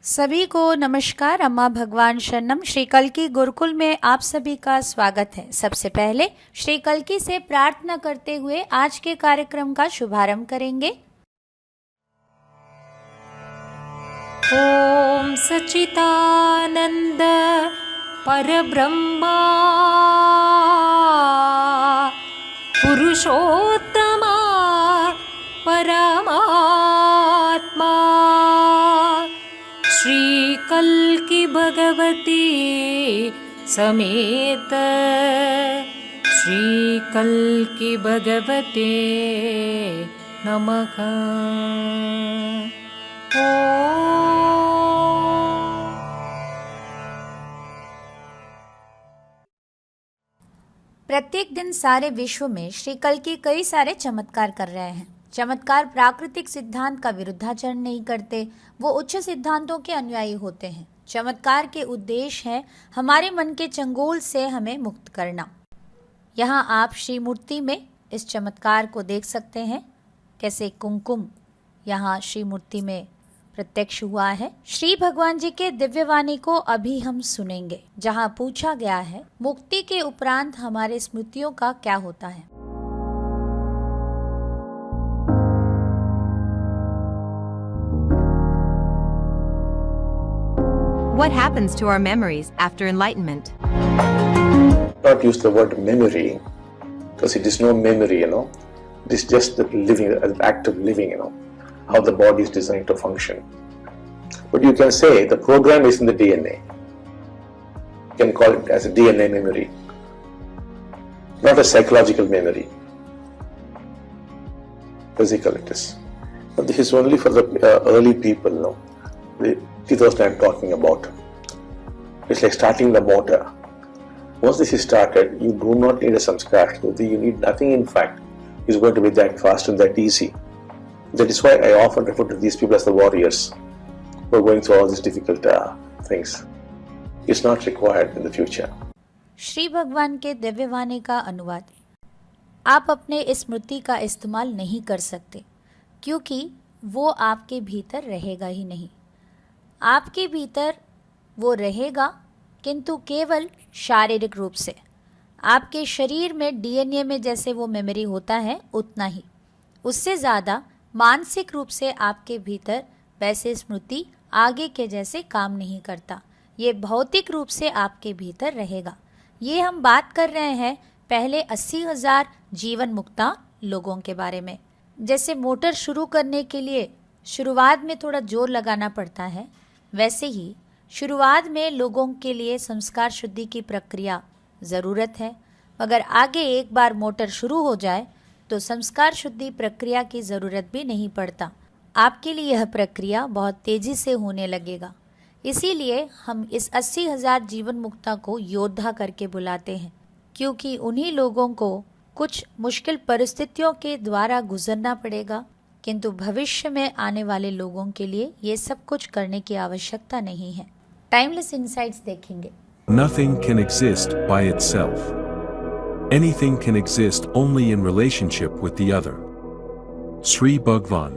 सभी को नमस्कार। अम्मा भगवान शरणम। श्री कल्की गुरुकुल में आप सभी का स्वागत है। सबसे पहले श्री कल्की से प्रार्थना करते हुए आज के कार्यक्रम का शुभारंभ करेंगे। ओम सच्चिदानंद परब्रह्मा पुरुषोत्तमा परमात्मा श्री कल्की भगवती समेत श्री कल्की भगवते नमः। प्रत्येक दिन सारे विश्व में श्री कल्की कई सारे चमत्कार कर रहे हैं। चमत्कार प्राकृतिक सिद्धांत का विरुद्धाचरण नहीं करते, वो उच्च सिद्धांतों के अनुयायी होते हैं। चमत्कार के उद्देश्य है हमारे मन के चंगुल से हमें मुक्त करना। यहाँ आप श्री मूर्ति में इस चमत्कार को देख सकते हैं, कैसे कुमकुम यहाँ श्री मूर्ति में प्रत्यक्ष हुआ है। श्री भगवान जी के दिव्यवाणी को अभी हम सुनेंगे, जहाँ पूछा गया है मुक्ति के उपरांत हमारे स्मृतियों का क्या होता है। What happens to our memories after enlightenment? Not use the word memory because it is no memory, It is just the living, the act of living, how the body is designed to function. But you can say the program is in the DNA. You can call it as a DNA memory, not a psychological memory. Physical it is. But this is only for the early people, The 2000 I'm talking about. It's like starting the motor. Once this is started, you do not need a samskar. You need nothing, in fact. It's going to be that fast and that easy. That is why I often refer to these people as the warriors who are going through all these difficult things. It's not required in the future. Shri भगवान के दिव्यवाणी का अनुवाद। आप अपने स्मृति का इस्तेमाल नहीं कर सकते क्योंकि वो आपके भीतर रहेगा ही नहीं। आपके भीतर वो रहेगा किंतु केवल शारीरिक रूप से। आपके शरीर में डीएनए में जैसे वो मेमोरी होता है उतना ही, उससे ज़्यादा मानसिक रूप से आपके भीतर वैसे स्मृति आगे के जैसे काम नहीं करता। ये भौतिक रूप से आपके भीतर रहेगा। ये हम बात कर रहे हैं पहले 80,000 जीवन मुक्ता लोगों के बारे में। जैसे मोटर शुरू करने के लिए शुरुआत में थोड़ा जोर लगाना पड़ता है, वैसे ही शुरुआत में लोगों के लिए संस्कार शुद्धि की प्रक्रिया ज़रूरत है। मगर आगे एक बार मोटर शुरू हो जाए तो संस्कार शुद्धि प्रक्रिया की ज़रूरत भी नहीं पड़ता। आपके लिए यह प्रक्रिया बहुत तेज़ी से होने लगेगा। इसीलिए हम इस 80,000 जीवन मुक्ता को योद्धा करके बुलाते हैं, क्योंकि उन्हीं लोगों को कुछ मुश्किल परिस्थितियों के द्वारा गुजरना पड़ेगा, किंतु भविष्य में आने वाले लोगों के लिए ये सब कुछ करने की आवश्यकता नहीं है। टाइमलेस इनसाइट्स देखेंगे। Nothing can exist by itself. Anything can exist only in relationship with the other. Sri Bhagwan.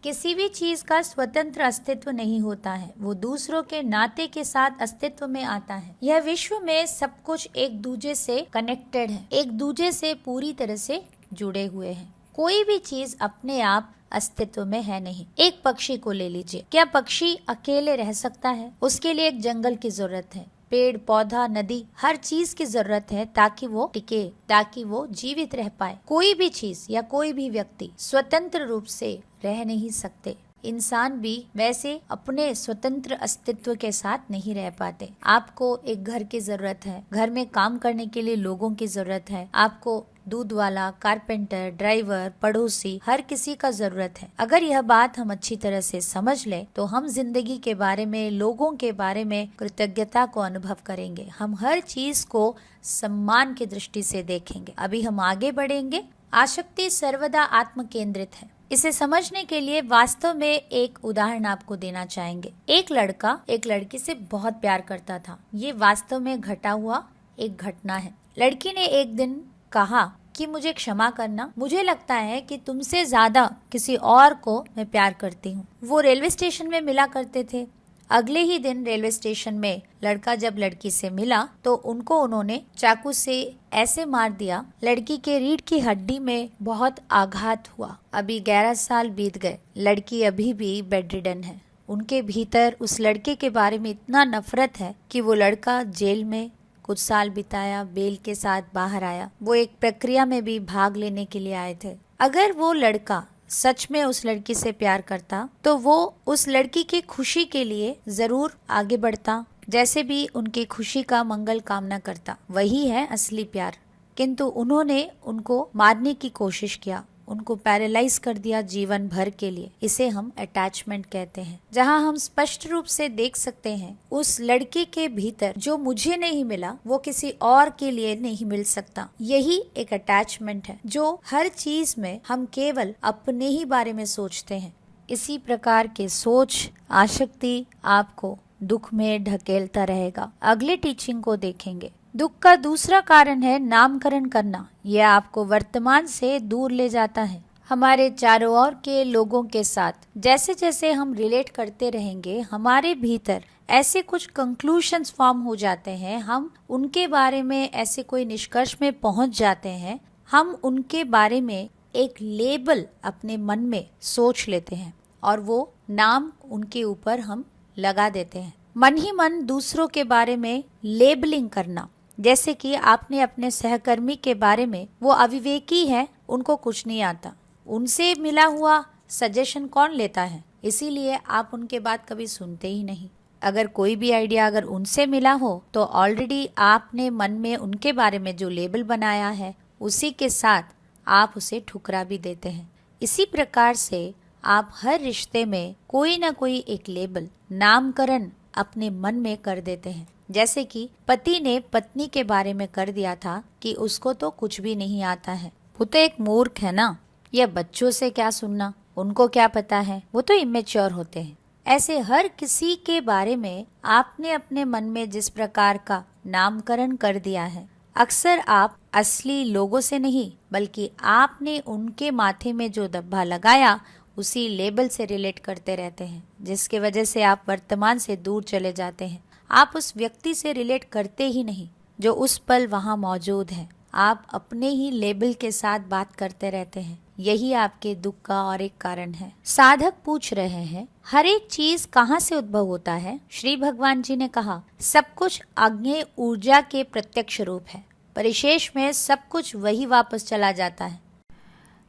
किसी भी चीज का स्वतंत्र अस्तित्व नहीं होता है, वो दूसरों के नाते के साथ अस्तित्व में आता है। यह विश्व में सब कुछ एक दूजे से कनेक्टेड है, एक दूजे से पूरी तरह से जुड़े हुए हैं। कोई भी चीज अपने आप अस्तित्व में है नहीं। एक पक्षी को ले लीजिए, क्या पक्षी अकेले रह सकता है? उसके लिए एक जंगल की जरूरत है, पेड़ पौधा नदी, हर चीज की जरूरत है ताकि वो टिके, ताकि वो जीवित रह पाए। कोई भी चीज या कोई भी व्यक्ति स्वतंत्र रूप से रह नहीं सकते। इंसान भी वैसे अपने स्वतंत्र अस्तित्व के साथ नहीं रह पाते। आपको एक घर की जरूरत है, घर में काम करने के लिए लोगों की जरूरत है। आपको दूध वाला, कारपेंटर, ड्राइवर, पड़ोसी, हर किसी का जरूरत है। अगर यह बात हम अच्छी तरह से समझ लें तो हम जिंदगी के बारे में, लोगों के बारे में कृतज्ञता को अनुभव करेंगे। हम हर चीज को सम्मान की दृष्टि से देखेंगे। अभी हम आगे बढ़ेंगे। आसक्ति सर्वदा आत्म केंद्रित है। इसे समझने के लिए वास्तव में एक उदाहरण आपको देना चाहेंगे। एक लड़का एक लड़की से बहुत प्यार करता था। ये वास्तव में घटा हुआ एक घटना है। लड़की ने एक दिन कहा कि मुझे क्षमा करना, मुझे लगता है कि तुमसे ज्यादा किसी और को मैं प्यार करती हूँ। वो रेलवे स्टेशन में मिला करते थे। अगले ही दिन रेलवे स्टेशन में लड़का जब लड़की से मिला तो उनको उन्होंने चाकू से ऐसे मार दिया, लड़की के रीढ़ की हड्डी में बहुत आघात हुआ। अभी 11 साल बीत गए, लड़की अभी भी बेड रिडन है। उनके भीतर उस लड़के के बारे में इतना नफरत है कि वो लड़का जेल में कुछ साल बिताया, बेल के साथ बाहर आया। वो एक प्रक्रिया में भी भाग लेने के लिए आए थे। अगर वो लड़का सच में उस लड़की से प्यार करता तो वो उस लड़की की खुशी के लिए जरूर आगे बढ़ता, जैसे भी उनकी खुशी का मंगल कामना करता। वही है असली प्यार। किंतु उन्होंने उनको मारने की कोशिश किया, उनको पैरालाइज कर दिया जीवन भर के लिए। इसे हम अटैचमेंट कहते हैं, जहां हम स्पष्ट रूप से देख सकते हैं उस लड़के के भीतर जो मुझे नहीं मिला वो किसी और के लिए नहीं मिल सकता। यही एक अटैचमेंट है जो हर चीज में हम केवल अपने ही बारे में सोचते हैं। इसी प्रकार के सोच आसक्ति आपको दुख में ढकेलता रहेगा। अगले टीचिंग को देखेंगे। दुख का दूसरा कारण है नामकरण करना। यह आपको वर्तमान से दूर ले जाता है। हमारे चारों ओर के लोगों के साथ जैसे जैसे हम रिलेट करते रहेंगे, हमारे भीतर ऐसे कुछ कंक्लूशंस फॉर्म हो जाते हैं, हम उनके बारे में ऐसे कोई निष्कर्ष में पहुंच जाते हैं, हम उनके बारे में एक लेबल अपने मन में सोच लेते हैं और वो नाम उनके ऊपर हम लगा देते हैं। मन ही मन दूसरों के बारे में लेबलिंग करना, जैसे कि आपने अपने सहकर्मी के बारे में, वो अविवेकी है, उनको कुछ नहीं आता, उनसे मिला हुआ सजेशन कौन लेता है, इसीलिए आप उनके बात कभी सुनते ही नहीं। अगर कोई भी आइडिया अगर उनसे मिला हो तो ऑलरेडी आपने मन में उनके बारे में जो लेबल बनाया है उसी के साथ आप उसे ठुकरा भी देते हैं। इसी प्रकार से आप हर रिश्ते में कोई ना कोई एक लेबल, नामकरण अपने मन में कर देते हैं। जैसे कि पति ने पत्नी के बारे में कर दिया था कि उसको तो कुछ भी नहीं आता है, वो तो एक मूर्ख है ना, यह बच्चों से क्या सुनना, उनको क्या पता है, वो तो इमेच्योर होते हैं। ऐसे हर किसी के बारे में आपने अपने मन में जिस प्रकार का नामकरण कर दिया है, अक्सर आप असली लोगों से नहीं बल्कि आपने उनके माथे में जो धब्बा लगाया उसी लेबल से रिलेट करते रहते हैं, जिसके वजह से आप वर्तमान से दूर चले जाते हैं। आप उस व्यक्ति से रिलेट करते ही नहीं जो उस पल वहाँ मौजूद है। आप अपने ही लेबल के साथ बात करते रहते हैं। यही आपके दुख का और एक कारण है। साधक पूछ रहे हैं, हर एक चीज कहाँ से उद्भव होता है? श्री भगवान जी ने कहा, सब कुछ आग्नेय ऊर्जा के प्रत्यक्ष रूप है, परिशेष में सब कुछ वही वापस चला जाता है।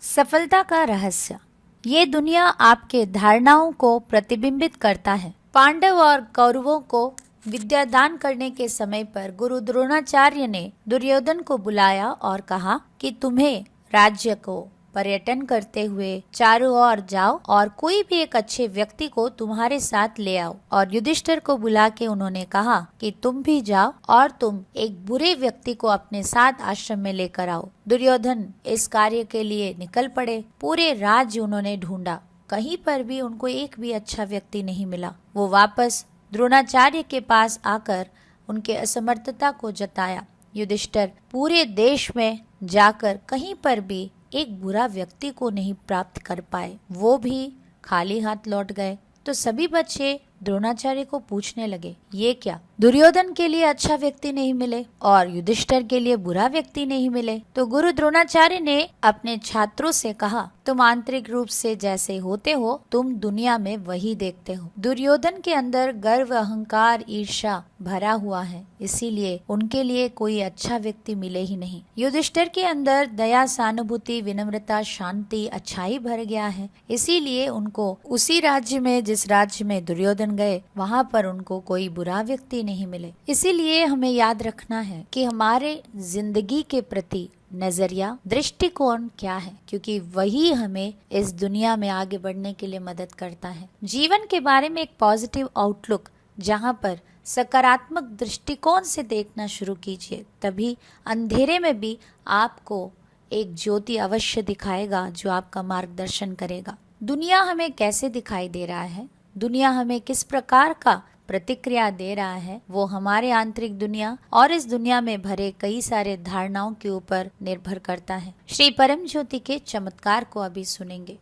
सफलता का रहस्य, ये दुनिया आपके धारणाओं को प्रतिबिंबित करता है। पांडव और कौरवों को विद्यादान करने के समय पर गुरु द्रोणाचार्य ने दुर्योधन को बुलाया और कहा कि तुम्हें राज्य को पर्यटन करते हुए चारों ओर जाओ और कोई भी एक अच्छे व्यक्ति को तुम्हारे साथ ले आओ। और युधिष्ठिर को बुला के उन्होंने कहा कि तुम भी जाओ और तुम एक बुरे व्यक्ति को अपने साथ आश्रम में लेकर आओ। दुर्योधन इस कार्य के लिए निकल पड़े। पूरे राज्य उन्होंने ढूंढा, कहीं पर भी उनको एक भी अच्छा व्यक्ति नहीं मिला। वो वापस द्रोणाचार्य के पास आकर उनके असमर्थता को जताया। युधिष्ठिर पूरे देश में जाकर कहीं पर भी एक बुरा व्यक्ति को नहीं प्राप्त कर पाए, वो भी खाली हाथ लौट गए। तो सभी बच्चे द्रोणाचार्य को पूछने लगे, ये क्या, दुर्योधन के लिए अच्छा व्यक्ति नहीं मिले और युधिष्ठिर के लिए बुरा व्यक्ति नहीं मिले? तो गुरु द्रोणाचार्य ने अपने छात्रों से कहा, तुम आंतरिक रूप से जैसे होते हो तुम दुनिया में वही देखते हो। दुर्योधन के अंदर गर्व, अहंकार, ईर्ष्या भरा हुआ है, इसीलिए उनके लिए कोई अच्छा व्यक्ति मिले ही नहीं। युधिष्ठिर के अंदर दया, सहानुभूति, विनम्रता, शांति, अच्छाई भर गया है, इसीलिए उनको उसी राज्य में जिस राज्य में दुर्योधन गए वहाँ पर उनको कोई बुरा व्यक्ति नहीं मिले। इसीलिए हमें याद रखना है कि हमारे जिंदगी के प्रति नजरिया, दृष्टिकोण क्या है, क्योंकि वही हमें इस दुनिया में आगे बढ़ने के लिए मदद करता है। जीवन के बारे में एक पॉजिटिव आउटलुक, जहाँ पर सकारात्मक दृष्टिकोण से देखना शुरू कीजिए, तभी अंधेरे में भी आपको एक ज्योति अवश्य दिखाएगा जो आपका मार्गदर्शन करेगा। दुनिया हमें कैसे दिखाई दे रहा है, दुनिया हमें किस प्रकार का प्रतिक्रिया दे रहा है वो हमारे आंतरिक दुनिया और इस दुनिया में भरे कई सारे धारणाओं के ऊपर निर्भर करता है। श्री परम ज्योति के चमत्कार को अभी सुनेंगे।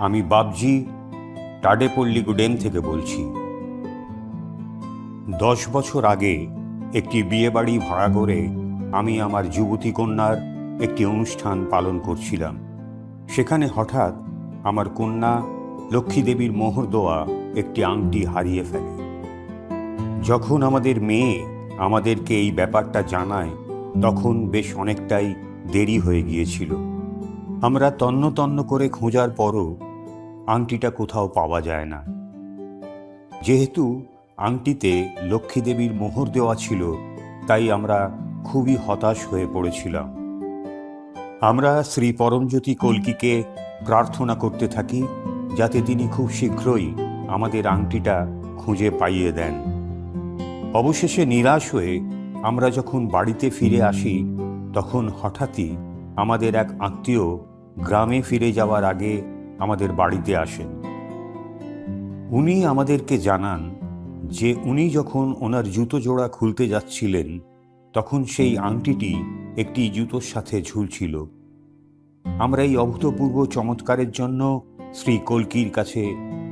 আমি বাবজি টাডেপল্লী গুডেন থেকে বলছি। 10 বছর আগে একটি বিয়েবাড়ি ভাড়া করে আমি আমার যুবতী কন্যার একটি অনুষ্ঠান পালন করছিলাম। সেখানে হঠাৎ আমার কন্যা লক্ষ্মী দেবীর মোহর দেওয়া একটি আংটি হারিয়ে ফেলে। যখন আমাদের মেয়ে আমাদেরকে এই ব্যাপারটা জানায় তখন বেশ অনেকটাই দেরি হয়ে গিয়েছিল। আমরা তন্ন তন্ন করে খোঁজার পরও আংটিটা কোথাও পাওয়া যায় না। যেহেতু আংটিতে লক্ষ্মী দেবীর মোহর দেওয়া ছিল তাই আমরা খুবই হতাশ হয়ে পড়েছিলাম। আমরা শ্রী পরমজ্যোতি কল্কিকে প্রার্থনা করতে থাকি যাতে তিনি খুব শীঘ্রই আমাদের আংটিটা খুঁজে পাইয়ে দেন। অবশেষে নিরাশ হয়ে আমরা যখন বাড়িতে ফিরে আসি তখন হঠাৎই আমাদের এক আত্মীয় গ্রামে ফিরে যাওয়ার আগে আমাদের বাড়িতে আসেন। উনি আমাদেরকে জানান যে উনি যখন ওনার জুতো জোড়া খুলতে যাচ্ছিলেন তখন সেই আংটিটি একটি জুতোর সাথে ঝুলছিল। আমরা এই অভূতপূর্ব চমৎকারের জন্য শ্রী কল্কির কাছে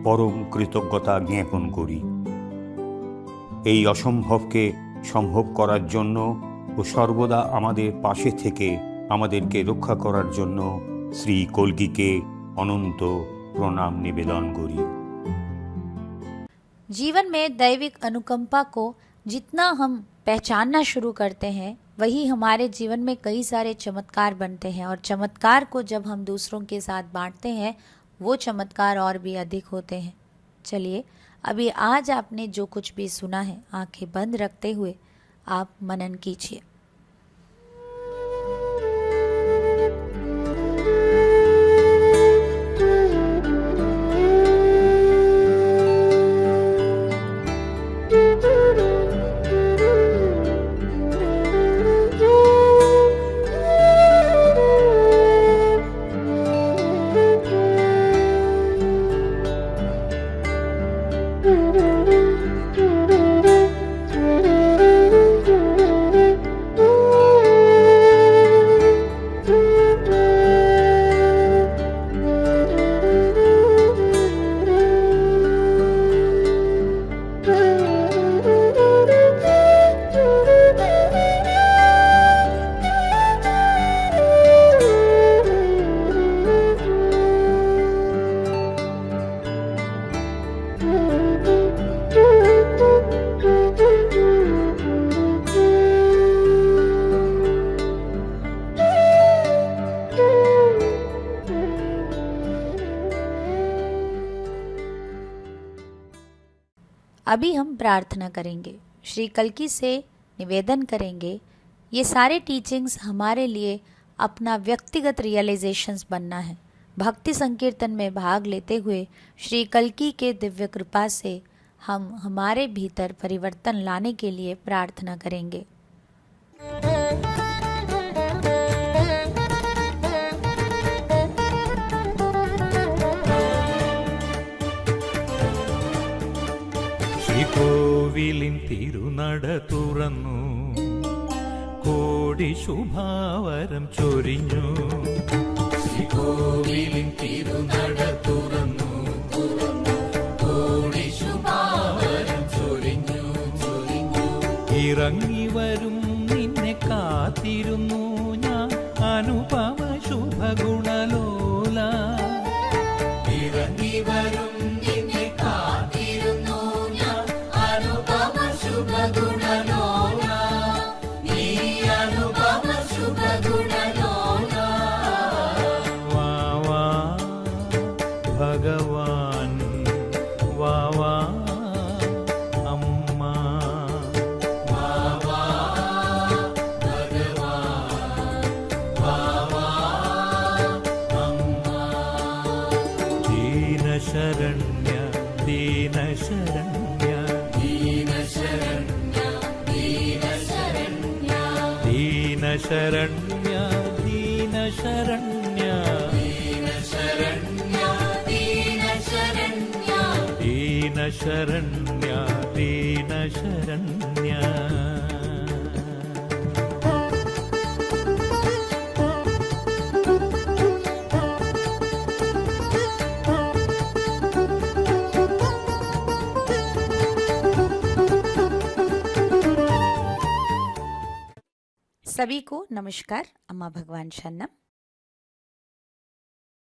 পরম কৃতজ্ঞতা জ্ঞাপন করি। এই অসম্ভবকে সম্ভব করার জন্য ও সর্বদা আমাদের পাশে থেকে আমাদেরকে রক্ষা করার জন্য শ্রী কল্কিকে अनंत प्रणाम निवेदन करी। जीवन में दैविक अनुकंपा को जितना हम पहचानना शुरू करते हैं वही हमारे जीवन में कई सारे चमत्कार बनते हैं और चमत्कार को जब हम दूसरों के साथ बांटते हैं वो चमत्कार और भी अधिक होते हैं। चलिए अभी आज आपने जो कुछ भी सुना है आंखें बंद रखते हुए आप मनन कीजिए। अभी हम प्रार्थना करेंगे, श्री कल्की से निवेदन करेंगे ये सारे टीचिंग्स हमारे लिए अपना व्यक्तिगत रियलाइजेशंस बनना है। भक्ति संकीर्तन में भाग लेते हुए श्री कल्की के दिव्य कृपा से हम हमारे भीतर परिवर्तन लाने के लिए प्रार्थना करेंगे। കോവിലിൻ തിരുനട തുറന്നു കോടി ശുഭാവരം ചൊരിഞ്ഞു. കോവിലിൻ തിരുനട തുറന്നു കോടി ശുഭാവരം ചൊരിഞ്ഞു. ഇറങ്ങി വരും നിന്നെ കാത്തിരുന്നു ഞാൻ അനുപമ ശുഭഗുണലോല. ഇറങ്ങി വരും ഭഗവാൻ വാവാ അമ്മ വാവാ ഭഗവാൻ വാവാ അമ്മ. ദീനശരണ്യ ദീനശരണ്യ ദീനശരണ്യ ദീനശരണ്യ ദീനശരണ്യ ദീനശരണ്യ ദീനശരണ്യ दीनशरण्या दीनशरण्या सभी को नमस्कार। अम्मा भगवान शरणम।